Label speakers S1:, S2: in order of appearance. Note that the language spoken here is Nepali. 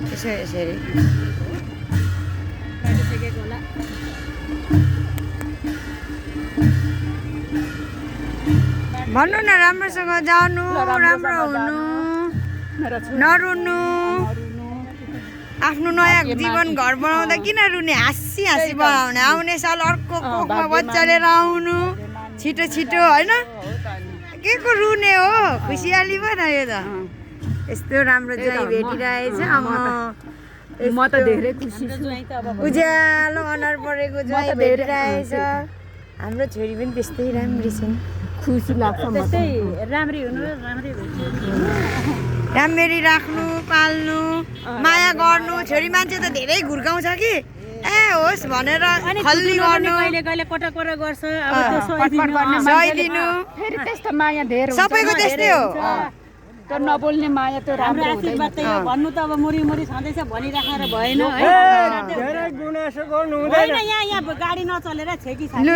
S1: यसरी भन्नु न राम्रोसँग जानु राम्रो हुनु नरुनु आफ्नो नयाँ जीवन घर बनाउँदा किन रुने हाँसी हाँसी बनाउने आउने साल अर्को कोखमा बच्चा लिएर आउनु छिटो छिटो होइन के को रुने हो खुसियाली पो त यो त यस्तो राम्रो ज्वाइँ भेटिरहेछ
S2: म त धेरै खुसी छु
S1: उज्यालो अनुहार परेको ज्वाइँ भेटिरहेछ हाम्रो छोरी पनि त्यस्तै राम्री छन्
S2: खुसी लाग्छ म
S3: राम्री हुनु
S1: राम्ररी राख्नु पाल्नु माया गर्नु छोरी मान्छे त धेरै घुर्काउँछ कि ए होस् भनेर खल्ली गर्नु
S3: कहिले कहिले कोटा गर्छ अब त्यो
S1: सहिदिनु
S2: फेरि त्यस्तो माया धेरै हुन्छ
S1: सबैको त्यस्तै हो
S2: त्यो नबोल्ने माया त्यो
S3: हाम्रो
S2: राम्रो
S3: आशीर्वाद त यो भन्नु त अब मुरी छँदैछ भनिराखेर भएन है
S4: धेरै गुनासो गर्नु हुँदैन
S3: होइन यहाँ गाडी नचलेर छेकी
S1: लु